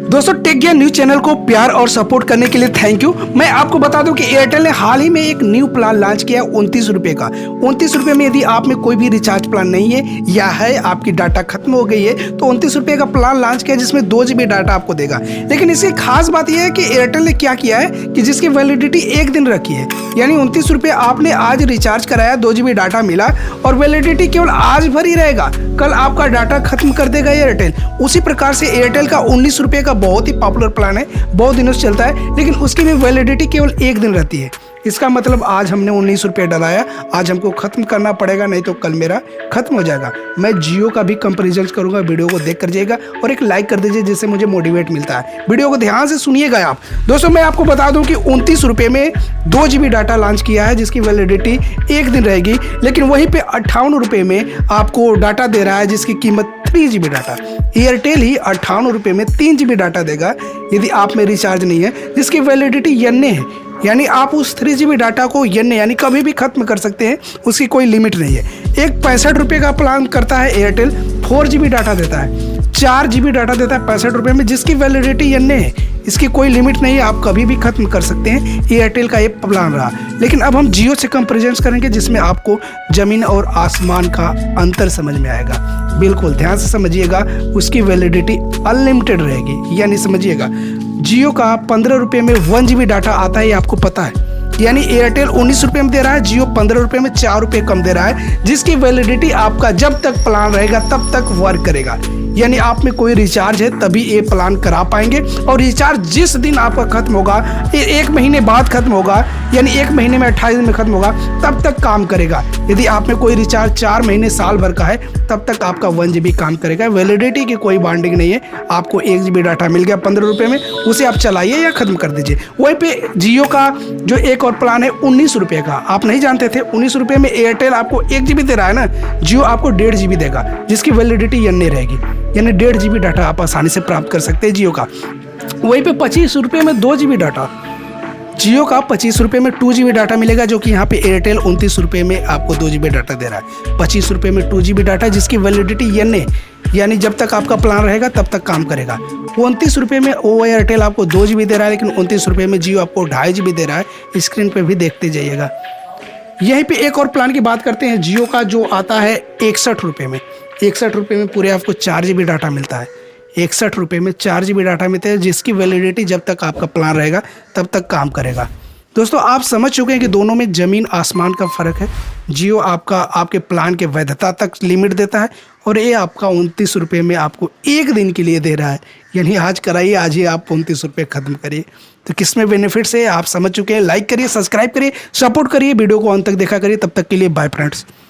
दोस्तों टेक ज्ञान news channel को प्यार और सपोर्ट करने के लिए थैंक यू। मैं आपको बता दूं कि एयरटेल ने हाल ही में एक न्यू प्लान लॉन्च किया 29 रुपए का। 29 रुपए में यदि आप में कोई भी रिचार्ज प्लान नहीं है या है आपकी डाटा खत्म हो गई है तो 29 रुपए का प्लान लॉन्च किया जिसमें 2 GB डाटा आपको देगा। लेकिन इसकी खास बात यह है कि एयरटेल ने क्या किया है कि जिसकी वैलिडिटी 1 दिन रखी है, यानी 29 रुपए आपने आज रिचार्ज कराया, 2 GB डाटा मिला और वैलिडिटी केवल आज भर ही रहेगा, कल आपका डाटा खत्म कर देगा एयरटेल। उसी प्रकार से एयरटेल का 19 रुपए का बहुत ही पॉपुलर प्लान है, बहुत दिनों से चलता है, लेकिन उसकी भी वैलिडिटी केवल 1 दिन रहती है। इसका मतलब आज हमने 19 रुपये डलाया, आज हमको खत्म करना पड़ेगा, नहीं तो कल मेरा खत्म हो जाएगा। मैं जियो का भी कंपैरिजन करूंगा, वीडियो को देख कर जाइएगा और एक लाइक कर दीजिए जिससे मुझे मोटिवेट मिलता है। वीडियो को ध्यान से सुनिएगा आप। दोस्तों मैं आपको बता दूं कि 29 रुपये में 2 GB डाटा लॉन्च किया है जिसकी वैलिडिटी 1 दिन रहेगी, लेकिन वहीं पे 58 रुपये में आपको डाटा दे रहा है जिसकी कीमत 3 GB डाटा। एयरटेल ही 58 रुपये में 3 GB डाटा देगा यदि आप में रिचार्ज नहीं है, जिसकी वैलिडिटी यन्ने है, यानी आप उस 3 GB डाटा को यानी कभी भी खत्म कर सकते हैं, उसकी कोई लिमिट नहीं है। एक 65 रुपये का प्लान करता है एयरटेल, 4 GB डाटा देता है, 4 GB डाटा देता है 65 रुपये में, जिसकी वैलिडिटी यन्ने है, इसकी कोई लिमिट नहीं है, आप कभी भी खत्म कर सकते हैं। एयरटेल का ये प्लान रहा। लेकिन अब हम जियो से कंपैरिजन करेंगे जिसमें आपको ज़मीन और आसमान का अंतर समझ में आएगा। बिल्कुल ध्यान से समझिएगा, उसकी वैलिडिटी अनलिमिटेड रहेगी, यानी समझिएगा जियो का 15 रुपये में 1 GB डाटा आता है, ये आपको पता है। यानी एयरटेल 19 रुपये में दे रहा है, जियो 15 रुपये में 4 रुपये कम दे रहा है, जिसकी वैलिडिटी आपका जब तक प्लान रहेगा तब तक वर्क करेगा। यानी आप में कोई रिचार्ज है तभी ये प्लान करा पाएंगे, और रिचार्ज जिस दिन आपका खत्म होगा, 1 महीने बाद खत्म होगा, यानी 1 महीने में 28 दिन में खत्म होगा, तब तक काम करेगा। यदि आप में कोई रिचार्ज 4 महीने साल भर का है तब तक आपका 1 GB काम करेगा। वैलिडिटी की कोई बाइंडिंग नहीं है, आपको 1 GB डाटा मिल गया 15 रुपये में, उसे आप चलाइए या खत्म कर दीजिए। वहीं पे जियो का जो एक और प्लान है 19 रुपये का, आप नहीं जानते थे 19 रुपये में एयरटेल आपको 1 GB दे रहा है ना, जियो आपको 1.5 GB देगा, जिसकी वैलिडिटी यन्ने रहेगी, यानी 1.5 GB डाटा आप आसानी से प्राप्त कर सकते हैं जियो का। वहीं पे 25 रुपये में 2 GB डाटा, जियो का 25 रुपये में 2 GB डाटा मिलेगा, जो कि यहाँ पे एयरटेल 29 रुपये में आपको 2 GB डाटा दे रहा है। 25 रुपये में 2 GB डाटा जिसकी वैलिडिटी यन्ने, यानी जब तक आपका प्लान रहेगा तब तक काम करेगा। 29 रुपये में वो एयरटेल आपको 2 GB दे रहा है, लेकिन 29 रुपये में जियो आपको 2.5 GB दे रहा है। स्क्रीन पर भी देखते जाइएगा। यहीं पे एक और प्लान की बात करते हैं जियो का, जो आता है 61 रुपये में। 61 रुपये में पूरे आपको 4 GB डाटा मिलता है। 61 रुपये में 4 GB डाटा मिलता है, जिसकी वैलिडिटी जब तक आपका प्लान रहेगा तब तक काम करेगा। दोस्तों आप समझ चुके हैं कि दोनों में ज़मीन आसमान का फ़र्क है। जियो आपके प्लान के वैधता तक लिमिट देता है, और ये आपका 29 रुपये में आपको 1 दिन के लिए दे रहा है, यानी आज कराइए, आज ही आप 29 रुपये ख़त्म करिए। तो किस में बेनिफिट्स है आप समझ चुके हैं। लाइक करिए, सब्सक्राइब करिए, सपोर्ट करिए, वीडियो को अंत तक देखा करिए। तब तक के लिए बाय फ्रेंड्स।